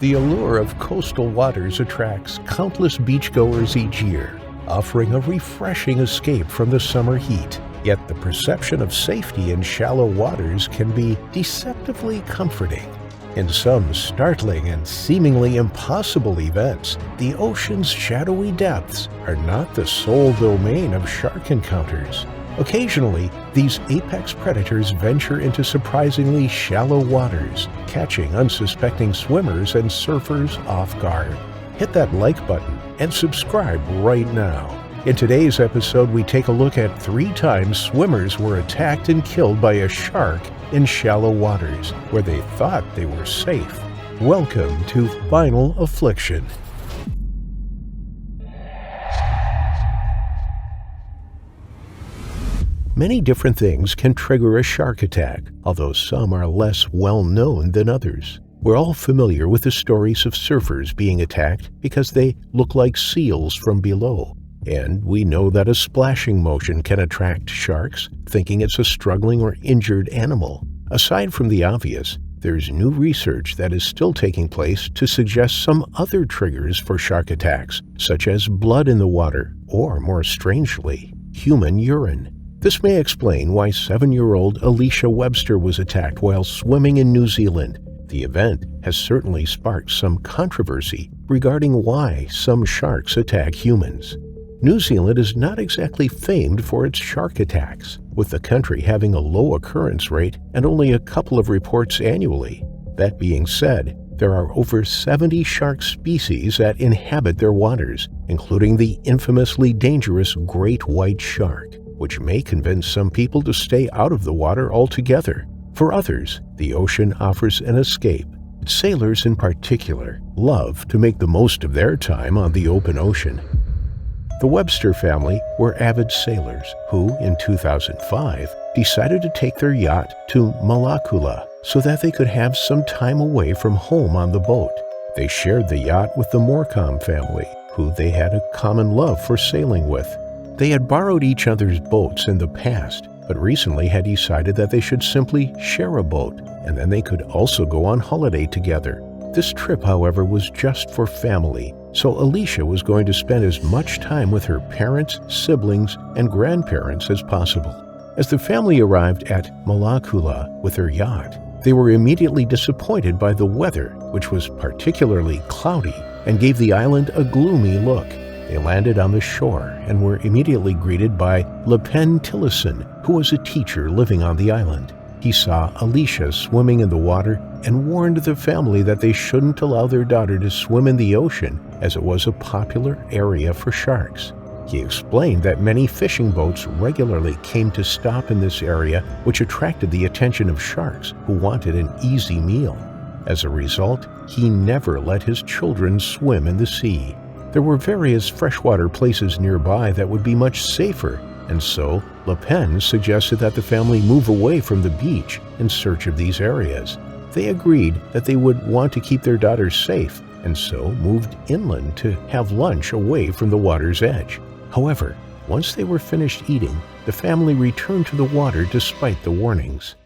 The allure of coastal waters attracts countless beachgoers each year, offering a refreshing escape from the summer heat. Yet the perception of safety in shallow waters can be deceptively comforting. In some startling and seemingly impossible events, the ocean's shadowy depths are not the sole domain of shark encounters. Occasionally, these apex predators venture into surprisingly shallow waters, catching unsuspecting swimmers and surfers off guard. Hit that like button and subscribe right now. In today's episode, we take a look at 3 times swimmers were attacked and killed by a shark in shallow waters, where they thought they were safe. Welcome to Final Affliction. Many different things can trigger a shark attack, although some are less well known than others. We're all familiar with the stories of surfers being attacked because they look like seals from below. And we know that a splashing motion can attract sharks, thinking it's a struggling or injured animal. Aside from the obvious, there's new research that is still taking place to suggest some other triggers for shark attacks, such as blood in the water, or more strangely, human urine. This may explain why 7-year-old Alysha Webster was attacked while swimming in New Zealand. The event has certainly sparked some controversy regarding why some sharks attack humans. New Zealand is not exactly famed for its shark attacks, with the country having a low occurrence rate and only a couple of reports annually. That being said, there are over 70 shark species that inhabit their waters, including the infamously dangerous great white shark, which may convince some people to stay out of the water altogether. For others, the ocean offers an escape. Sailors in particular love to make the most of their time on the open ocean. The Webster family were avid sailors who, in 2005, decided to take their yacht to Malakula so that they could have some time away from home on the boat. They shared the yacht with the Morecambe family, who they had a common love for sailing with. They had borrowed each other's boats in the past, but recently had decided that they should simply share a boat, and then they could also go on holiday together. This trip, however, was just for family, so Alysha was going to spend as much time with her parents, siblings, and grandparents as possible. As the family arrived at Malakula with their yacht, they were immediately disappointed by the weather, which was particularly cloudy and gave the island a gloomy look. They landed on the shore and were immediately greeted by Pen Tillison, who was a teacher living on the island. He saw Alysha swimming in the water and warned the family that they shouldn't allow their daughter to swim in the ocean, as it was a popular area for sharks. He explained that many fishing boats regularly came to stop in this area, which attracted the attention of sharks who wanted an easy meal. As a result, he never let his children swim in the sea. There were various freshwater places nearby that would be much safer, and so Pen suggested that the family move away from the beach in search of these areas. They agreed that they would want to keep their daughter safe, and so moved inland to have lunch away from the water's edge. However, once they were finished eating, the family returned to the water despite the warnings.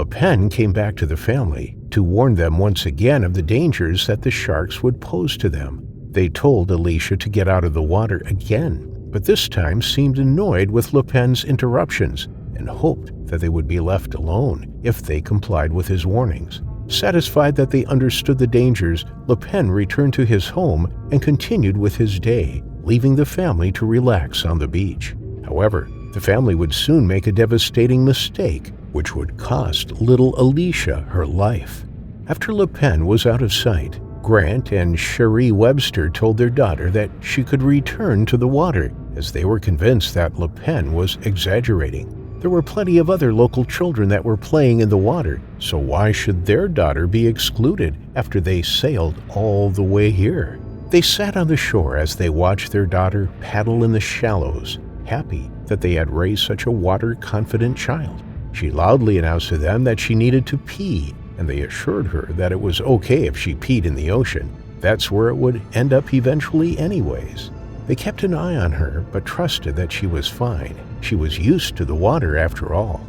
Pen came back to the family to warn them once again of the dangers that the sharks would pose to them. They told Alysha to get out of the water again, but this time seemed annoyed with Pen's interruptions and hoped that they would be left alone if they complied with his warnings. Satisfied that they understood the dangers, Pen returned to his home and continued with his day, leaving the family to relax on the beach. However, the family would soon make a devastating mistake, which would cost little Alysha her life. After Pen was out of sight, Grant and Cherie Webster told their daughter that she could return to the water, as they were convinced that Pen was exaggerating. There were plenty of other local children that were playing in the water, so why should their daughter be excluded after they sailed all the way here? They sat on the shore as they watched their daughter paddle in the shallows, happy that they had raised such a water-confident child. She loudly announced to them that she needed to pee, and they assured her that it was okay if she peed in the ocean. That's where it would end up eventually anyways. They kept an eye on her, but trusted that she was fine. She was used to the water after all.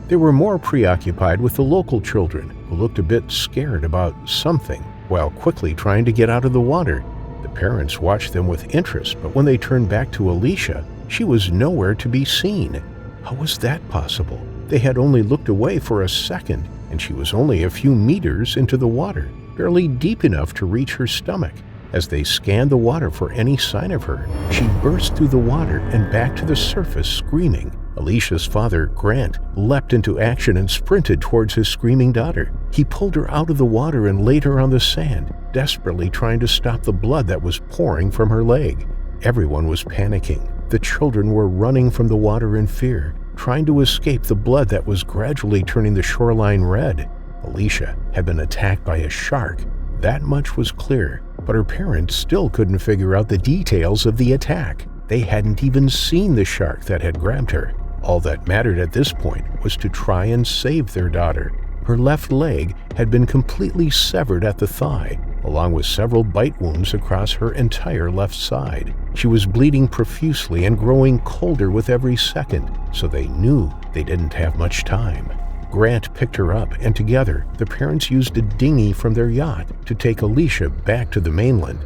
They were more preoccupied with the local children, who looked a bit scared about something. while quickly trying to get out of the water. The parents watched them with interest, but when they turned back to Alysha, she was nowhere to be seen. How was that possible? They had only looked away for a second, and she was only a few meters into the water, barely deep enough to reach her stomach. As they scanned the water for any sign of her, she burst through the water and back to the surface, screaming. Alysha's father, Grant, leapt into action and sprinted towards his screaming daughter. He pulled her out of the water and laid her on the sand, desperately trying to stop the blood that was pouring from her leg. Everyone was panicking. The children were running from the water in fear, trying to escape the blood that was gradually turning the shoreline red. Alysha had been attacked by a shark. That much was clear, but her parents still couldn't figure out the details of the attack. They hadn't even seen the shark that had grabbed her. All that mattered at this point was to try and save their daughter. Her left leg had been completely severed at the thigh, along with several bite wounds across her entire left side. She was bleeding profusely and growing colder with every second, so they knew they didn't have much time. Grant picked her up, and together, the parents used a dinghy from their yacht to take Alysha back to the mainland.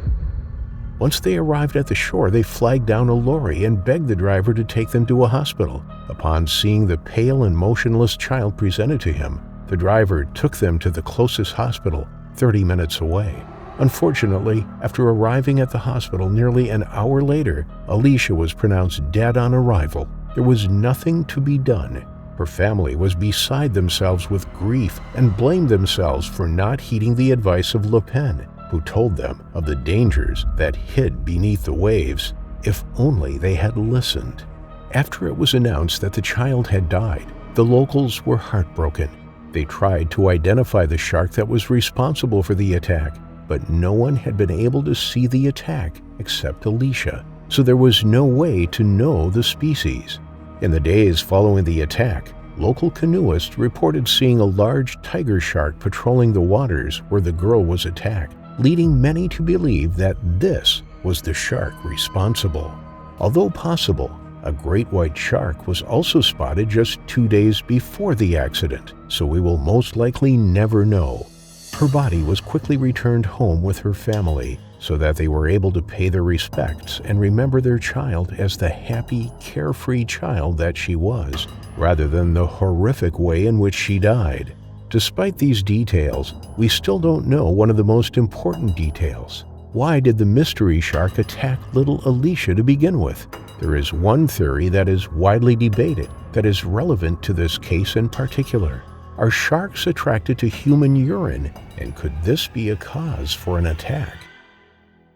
Once they arrived at the shore, they flagged down a lorry and begged the driver to take them to a hospital. Upon seeing the pale and motionless child presented to him, the driver took them to the closest hospital, 30 minutes away. Unfortunately, after arriving at the hospital nearly an hour later, Alysha was pronounced dead on arrival. There was nothing to be done. Her family was beside themselves with grief and blamed themselves for not heeding the advice of Le Pen, who told them of the dangers that hid beneath the waves. If only they had listened. After it was announced that the child had died, the locals were heartbroken. They tried to identify the shark that was responsible for the attack, but no one had been able to see the attack except Alysha, so there was no way to know the species. In the days following the attack, local canoeists reported seeing a large tiger shark patrolling the waters where the girl was attacked, leading many to believe that this was the shark responsible. Although possible, a great white shark was also spotted just 2 days before the accident, so we will most likely never know. Her body was quickly returned home with her family so that they were able to pay their respects and remember their child as the happy, carefree child that she was, rather than the horrific way in which she died. Despite these details, we still don't know one of the most important details. Why did the mystery shark attack little Alysha to begin with? There is one theory that is widely debated that is relevant to this case in particular. Are sharks attracted to human urine, and could this be a cause for an attack?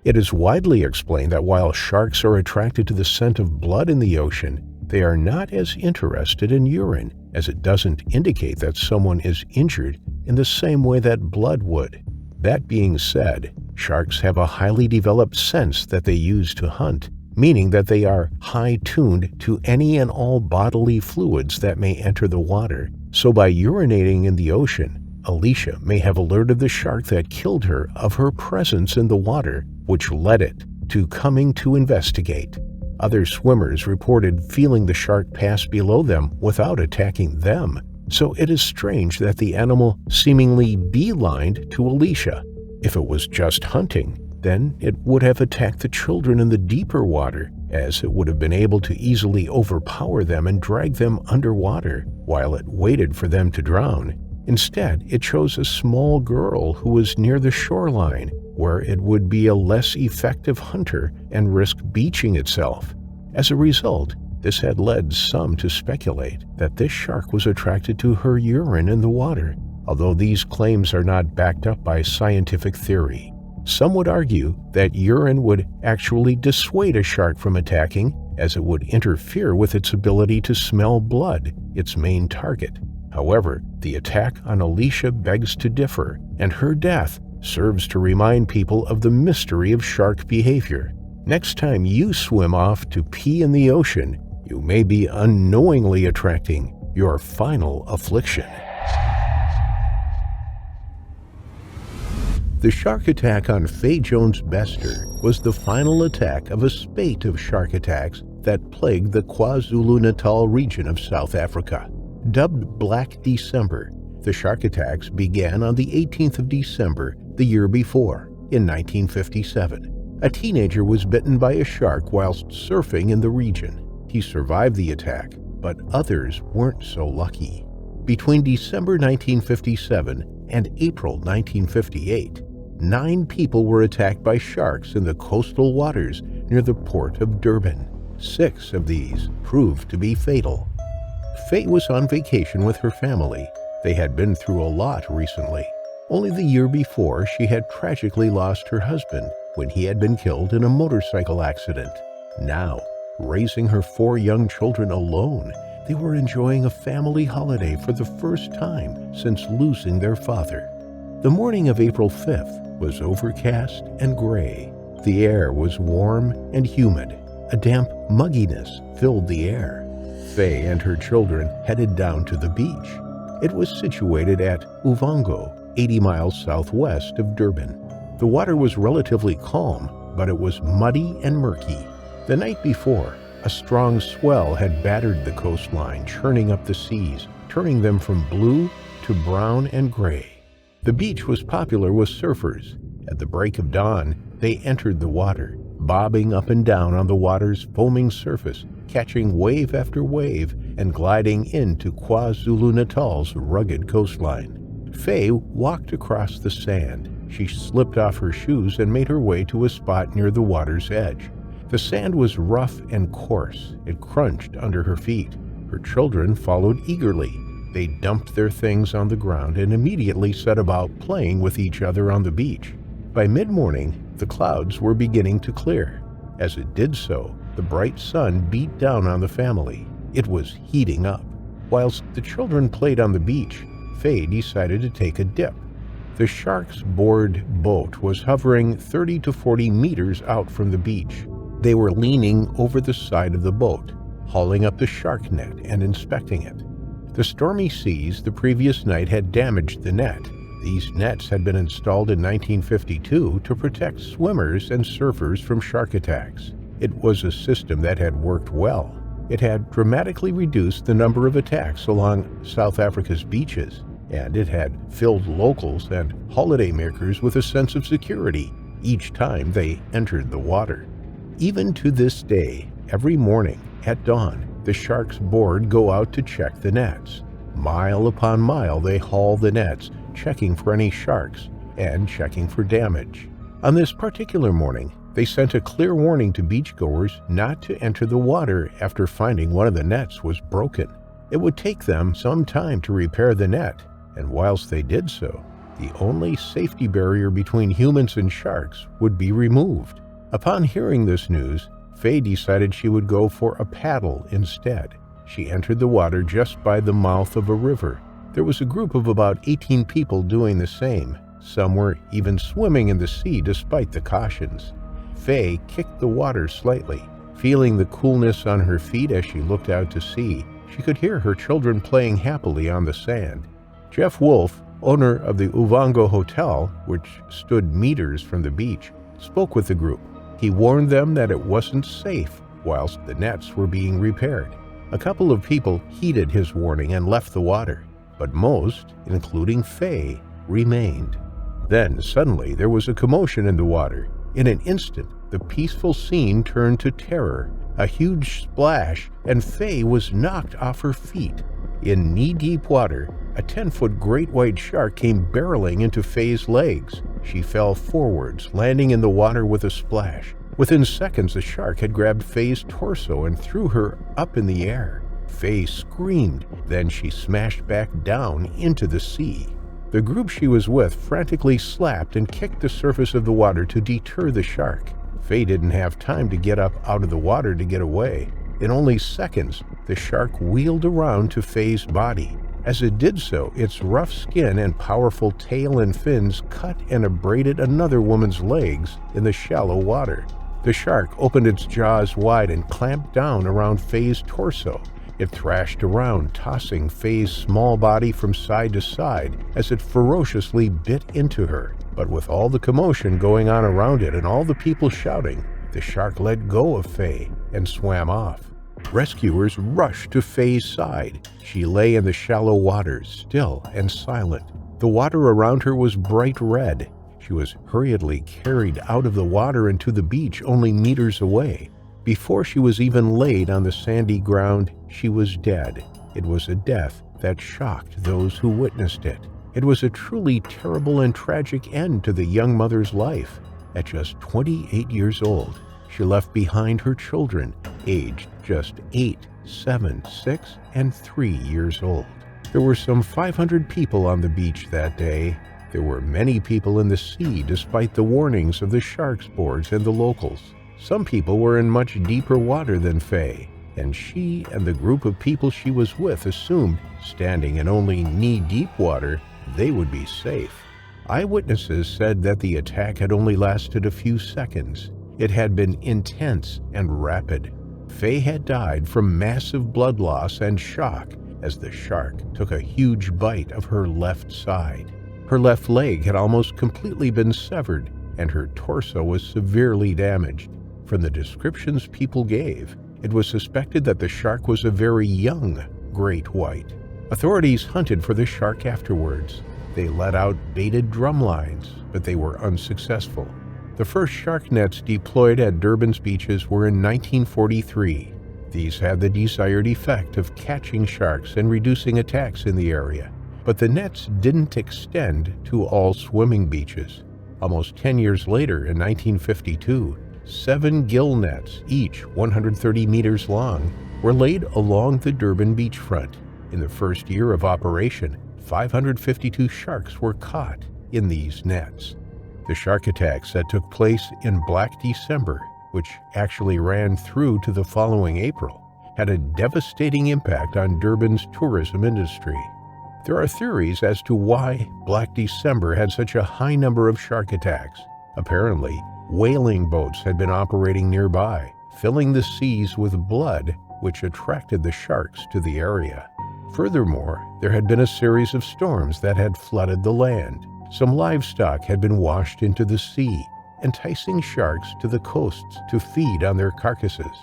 It is widely explained that while sharks are attracted to the scent of blood in the ocean, they are not as interested in urine, as it doesn't indicate that someone is injured in the same way that blood would. That being said, sharks have a highly developed sense that they use to hunt, meaning that they are high-tuned to any and all bodily fluids that may enter the water. So by urinating in the ocean, Alysha may have alerted the shark that killed her of her presence in the water, which led it to coming to investigate. Other swimmers reported feeling the shark pass below them without attacking them, so it is strange that the animal seemingly beelined to Alysha. If it was just hunting, then it would have attacked the children in the deeper water, as it would have been able to easily overpower them and drag them underwater while it waited for them to drown. Instead, it chose a small girl who was near the shoreline, where it would be a less effective hunter and risk beaching itself. As a result, this had led some to speculate that this shark was attracted to her urine in the water, although these claims are not backed up by scientific theory. Some would argue that urine would actually dissuade a shark from attacking, as it would interfere with its ability to smell blood, its main target. However, the attack on Alysha begs to differ, and her death serves to remind people of the mystery of shark behavior. Next time you swim off to pee in the ocean, you may be unknowingly attracting your final affliction. The shark attack on Faye Jones Besther was the final attack of a spate of shark attacks that plagued the KwaZulu-Natal region of South Africa. Dubbed Black December, the shark attacks began on the 18th of December The year before, in 1957, a teenager was bitten by a shark whilst surfing in the region. He survived the attack, but others weren't so lucky. Between December 1957 and April 1958, 9 people were attacked by sharks in the coastal waters near the port of Durban. 6 of these proved to be fatal. Faye was on vacation with her family. They had been through a lot recently. Only the year before, she had tragically lost her husband when he had been killed in a motorcycle accident. Now, raising her 4 young children alone, they were enjoying a family holiday for the first time since losing their father. The morning of April 5th was overcast and gray. The air was warm and humid. A damp mugginess filled the air. Faye and her children headed down to the beach. It was situated at Uvongo, 80 miles southwest of Durban. The water was relatively calm, but it was muddy and murky. The night before, a strong swell had battered the coastline, churning up the seas, turning them from blue to brown and gray. The beach was popular with surfers. At the break of dawn, they entered the water, bobbing up and down on the water's foaming surface, catching wave after wave and gliding into KwaZulu-Natal's rugged coastline. Faye walked across the sand. She slipped off her shoes and made her way to a spot near the water's edge. The sand was rough and coarse. It crunched under her feet. Her children followed eagerly. They dumped their things on the ground and immediately set about playing with each other on the beach. By mid-morning, the clouds were beginning to clear. As it did so, the bright sun beat down on the family. It was heating up. Whilst the children played on the beach, Faye decided to take a dip. The shark's board boat was hovering 30 to 40 meters out from the beach. They were leaning over the side of the boat, hauling up the shark net and inspecting it. The stormy seas the previous night had damaged the net. These nets had been installed in 1952 to protect swimmers and surfers from shark attacks. It was a system that had worked well. It had dramatically reduced the number of attacks along South Africa's beaches, and it had filled locals and holidaymakers with a sense of security each time they entered the water. Even to this day, every morning at dawn, the sharks' board go out to check the nets. Mile upon mile, they haul the nets, checking for any sharks and checking for damage. On this particular morning, they sent a clear warning to beachgoers not to enter the water after finding one of the nets was broken. It would take them some time to repair the net, and whilst they did so, the only safety barrier between humans and sharks would be removed. Upon hearing this news, Faye decided she would go for a paddle instead. She entered the water just by the mouth of a river. There was a group of about 18 people doing the same. Some were even swimming in the sea despite the cautions. Faye kicked the water slightly. Feeling the coolness on her feet as she looked out to sea, she could hear her children playing happily on the sand. Jeff Wolf, owner of the Uvongo Hotel, which stood meters from the beach, spoke with the group. He warned them that it wasn't safe whilst the nets were being repaired. A couple of people heeded his warning and left the water, but most, including Faye, remained. Then suddenly there was a commotion in the water. In an instant, the peaceful scene turned to terror. A huge splash, and Faye was knocked off her feet. In knee-deep water, a 10-foot great white shark came barreling into Faye's legs. She fell forwards, landing in the water with a splash. Within seconds, the shark had grabbed Faye's torso and threw her up in the air. Faye screamed, then she smashed back down into the sea. The group she was with frantically slapped and kicked the surface of the water to deter the shark. Faye didn't have time to get up out of the water to get away. In only seconds, the shark wheeled around to Faye's body. As it did so, its rough skin and powerful tail and fins cut and abraded another woman's legs in the shallow water. The shark opened its jaws wide and clamped down around Faye's torso. It thrashed around, tossing Faye's small body from side to side as it ferociously bit into her. But with all the commotion going on around it and all the people shouting, the shark let go of Faye and swam off. Rescuers rushed to Faye's side. She lay in the shallow water, still and silent. The water around her was bright red. She was hurriedly carried out of the water and to the beach only meters away. Before she was even laid on the sandy ground, she was dead. It was a death that shocked those who witnessed it. It was a truly terrible and tragic end to the young mother's life. At just 28 years old, she left behind her children, aged just 8, 7, 6, and 3 years old. There were some 500 people on the beach that day. There were many people in the sea despite the warnings of the sharks boards and the locals. Some people were in much deeper water than Faye, and she and the group of people she was with assumed, standing in only knee-deep water, they would be safe. Eyewitnesses said that the attack had only lasted a few seconds. It had been intense and rapid. Faye had died from massive blood loss and shock as the shark took a huge bite of her left side. Her left leg had almost completely been severed, and her torso was severely damaged. From the descriptions people gave, it was suspected that the shark was a very young great white. Authorities hunted for the shark afterwards. They let out baited drum lines, but they were unsuccessful. The first shark nets deployed at Durban's beaches were in 1943. These had the desired effect of catching sharks and reducing attacks in the area. But the nets didn't extend to all swimming beaches. Almost 10 years later, in 1952, 7 gill nets, each 130 meters long, were laid along the Durban beachfront. In the first year of operation, 552 sharks were caught in these nets. The shark attacks that took place in Black December, which actually ran through to the following April, had a devastating impact on Durban's tourism industry. There are theories as to why Black December had such a high number of shark attacks. Apparently, whaling boats had been operating nearby, filling the seas with blood, which attracted the sharks to the area. Furthermore, there had been a series of storms that had flooded the land. Some livestock had been washed into the sea, enticing sharks to the coasts to feed on their carcasses.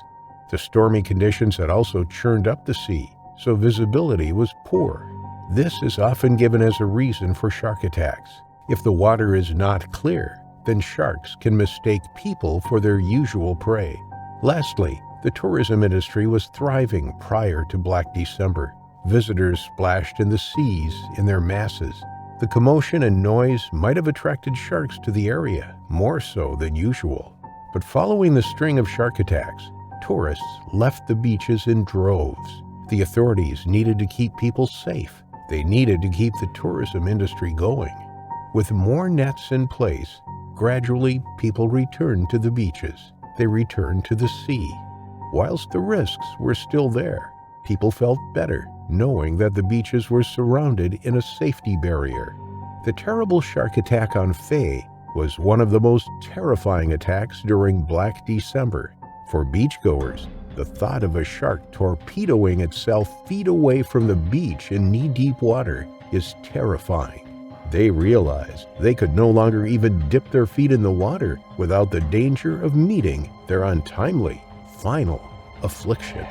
The stormy conditions had also churned up the sea, so visibility was poor. This is often given as a reason for shark attacks. If the water is not clear, then sharks can mistake people for their usual prey. Lastly, the tourism industry was thriving prior to Black December. Visitors splashed in the seas in their masses. The commotion and noise might have attracted sharks to the area, more so than usual. But following the string of shark attacks, tourists left the beaches in droves. The authorities needed to keep people safe. They needed to keep the tourism industry going. With more nets in place, gradually people returned to the beaches. They returned to the sea. Whilst the risks were still there, people felt better knowing that the beaches were surrounded in a safety barrier. The terrible shark attack on Faye was one of the most terrifying attacks during Black December. For beachgoers, the thought of a shark torpedoing itself feet away from the beach in knee-deep water is terrifying. They realized they could no longer even dip their feet in the water without the danger of meeting their untimely, final affliction.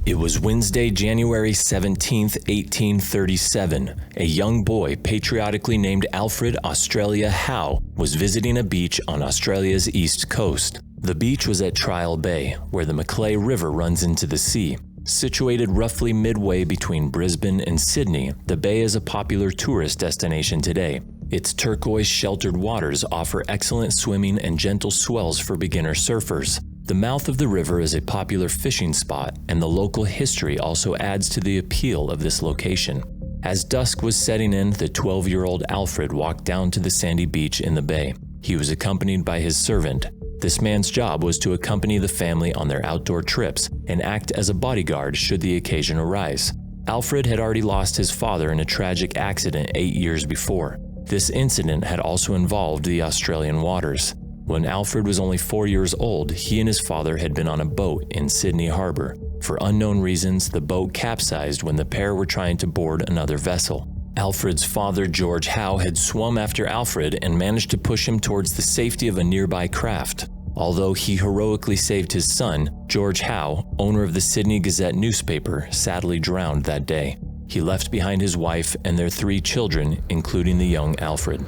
It was Wednesday, January 17, 1837. A young boy, patriotically named Alfred Australia Howe, was visiting a beach on Australia's east coast. The beach was at Trial Bay, where the Macleay River runs into the sea. Situated roughly midway between Brisbane and Sydney, the bay is a popular tourist destination today. Its turquoise sheltered waters offer excellent swimming and gentle swells for beginner surfers. The mouth of the river is a popular fishing spot, and the local history also adds to the appeal of this location. As dusk was setting in, the 12-year-old Alfred walked down to the sandy beach in the bay. He was accompanied by his servant. This man's job was to accompany the family on their outdoor trips and act as a bodyguard should the occasion arise. Alfred had already lost his father in a tragic accident 8 years before. This incident had also involved the Australian waters. When Alfred was only 4 years old, he and his father had been on a boat in Sydney Harbor. For unknown reasons, the boat capsized when the pair were trying to board another vessel. Alfred's father, George Howe, had swum after Alfred and managed to push him towards the safety of a nearby craft. Although he heroically saved his son, George Howe, owner of the Sydney Gazette newspaper, sadly drowned that day. He left behind his wife and their 3 children, including the young Alfred.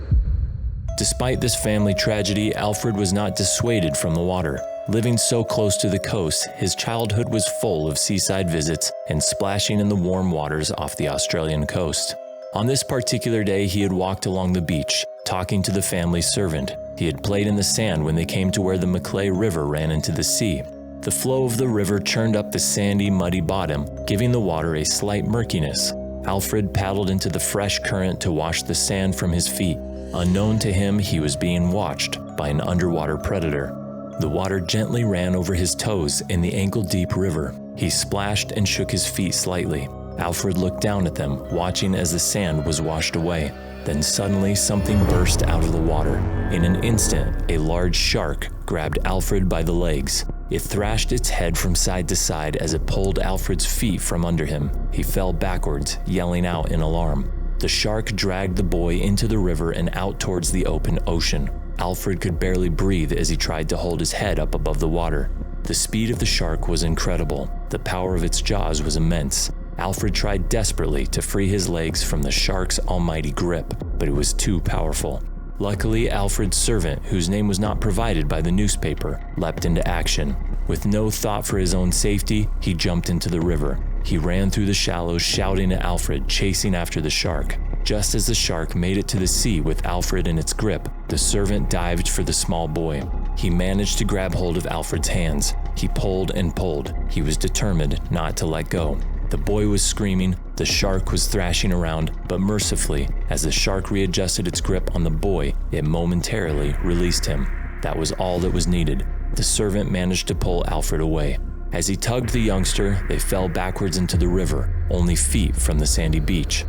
Despite this family tragedy, Alfred was not dissuaded from the water. Living so close to the coast, his childhood was full of seaside visits and splashing in the warm waters off the Australian coast. On this particular day, he had walked along the beach, talking to the family's servant. He had played in the sand when they came to where the Macleay River ran into the sea. The flow of the river churned up the sandy, muddy bottom, giving the water a slight murkiness. Alfred paddled into the fresh current to wash the sand from his feet. Unknown to him, he was being watched by an underwater predator. The water gently ran over his toes in the ankle-deep river. He splashed and shook his feet slightly. Alfred looked down at them, watching as the sand was washed away. Then suddenly something burst out of the water. In an instant, a large shark grabbed Alfred by the legs. It thrashed its head from side to side as it pulled Alfred's feet from under him. He fell backwards, yelling out in alarm. The shark dragged the boy into the river and out towards the open ocean. Alfred could barely breathe as he tried to hold his head up above the water. The speed of the shark was incredible. The power of its jaws was immense. Alfred tried desperately to free his legs from the shark's almighty grip, but it was too powerful. Luckily, Alfred's servant, whose name was not provided by the newspaper, leapt into action. With no thought for his own safety, he jumped into the river. He ran through the shallows, shouting at Alfred, chasing after the shark. Just as the shark made it to the sea with Alfred in its grip, the servant dived for the small boy. He managed to grab hold of Alfred's hands. He pulled and pulled. He was determined not to let go. The boy was screaming, the shark was thrashing around, but mercifully, as the shark readjusted its grip on the boy, it momentarily released him. That was all that was needed. The servant managed to pull Alfred away. As he tugged the youngster, they fell backwards into the river, only feet from the sandy beach.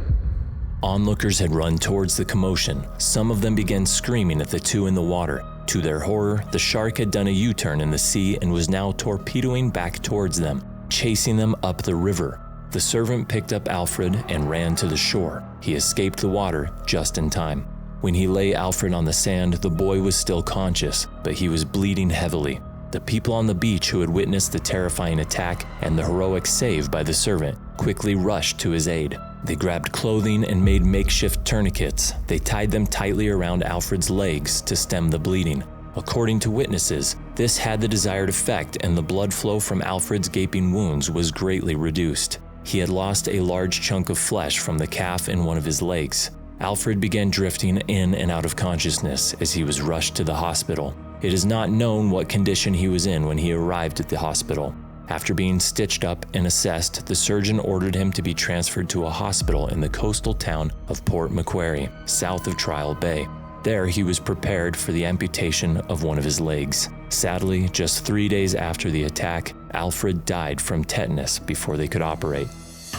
Onlookers had run towards the commotion. Some of them began screaming at the 2 in the water. To their horror, the shark had done a U-turn in the sea and was now torpedoing back towards them, chasing them up the river. The servant picked up Alfred and ran to the shore. He escaped the water just in time. When he lay Alfred on the sand, the boy was still conscious, but he was bleeding heavily. The people on the beach who had witnessed the terrifying attack and the heroic save by the servant quickly rushed to his aid. They grabbed clothing and made makeshift tourniquets. They tied them tightly around Alfred's legs to stem the bleeding. According to witnesses, this had the desired effect and the blood flow from Alfred's gaping wounds was greatly reduced. He had lost a large chunk of flesh from the calf in one of his legs. Alfred began drifting in and out of consciousness as he was rushed to the hospital. It is not known what condition he was in when he arrived at the hospital. After being stitched up and assessed, the surgeon ordered him to be transferred to a hospital in the coastal town of Port Macquarie, south of Trial Bay. There, he was prepared for the amputation of one of his legs. Sadly, just 3 days after the attack, Alfred died from tetanus before they could operate.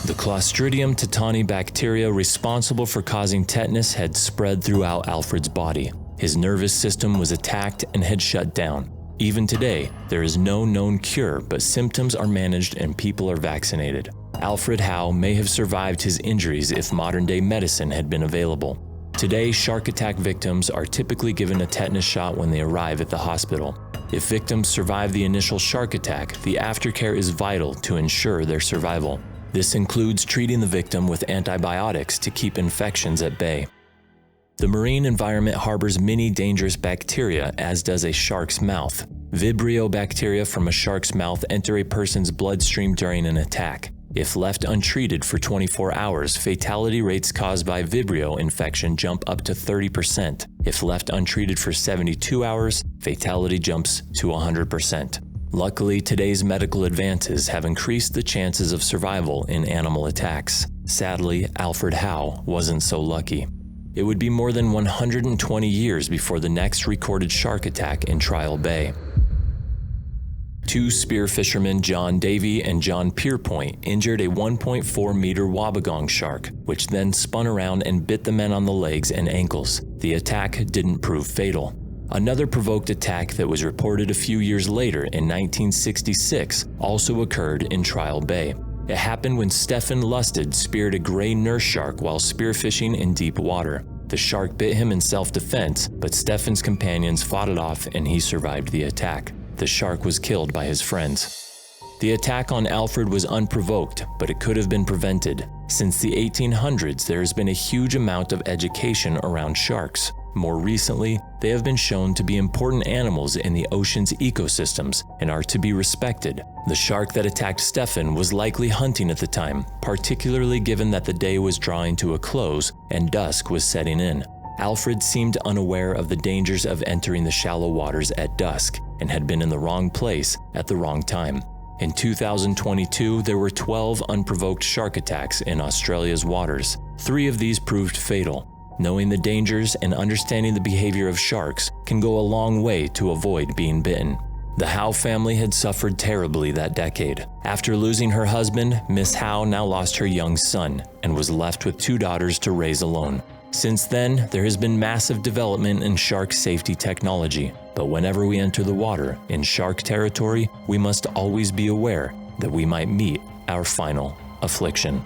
The Clostridium tetani bacteria responsible for causing tetanus had spread throughout Alfred's body. His nervous system was attacked and had shut down. Even today, there is no known cure, but symptoms are managed and people are vaccinated. Alfred Howe may have survived his injuries if modern-day medicine had been available. Today, shark attack victims are typically given a tetanus shot when they arrive at the hospital. If victims survive the initial shark attack, the aftercare is vital to ensure their survival. This includes treating the victim with antibiotics to keep infections at bay. The marine environment harbors many dangerous bacteria, as does a shark's mouth. Vibrio bacteria from a shark's mouth enter a person's bloodstream during an attack. If left untreated for 24 hours, fatality rates caused by Vibrio infection jump up to 30%. If left untreated for 72 hours, fatality jumps to 100%. Luckily, today's medical advances have increased the chances of survival in animal attacks. Sadly, Alfred Howe wasn't so lucky. It would be more than 120 years before the next recorded shark attack in Trial Bay. 2 spear fishermen, John Davy and John Pierpoint, injured a 1.4-meter wobbegong shark, which then spun around and bit the men on the legs and ankles. The attack didn't prove fatal. Another provoked attack that was reported a few years later in 1966 also occurred in Trial Bay. It happened when Stephen Lusted speared a gray nurse shark while spearfishing in deep water. The shark bit him in self-defense, but Stephen's companions fought it off and he survived the attack. The shark was killed by his friends. The attack on Alfred was unprovoked, but it could have been prevented. Since the 1800s, there has been a huge amount of education around sharks. More recently, they have been shown to be important animals in the ocean's ecosystems and are to be respected. The shark that attacked Stefan was likely hunting at the time, particularly given that the day was drawing to a close and dusk was setting in. Alfred seemed unaware of the dangers of entering the shallow waters at dusk and had been in the wrong place at the wrong time. In 2022, there were 12 unprovoked shark attacks in Australia's waters. 3 of these proved fatal. Knowing the dangers and understanding the behavior of sharks can go a long way to avoid being bitten. The Howe family had suffered terribly that decade. After losing her husband, Miss Howe now lost her young son and was left with 2 daughters to raise alone. Since then, there has been massive development in shark safety technology, but whenever we enter the water in shark territory, we must always be aware that we might meet our final affliction.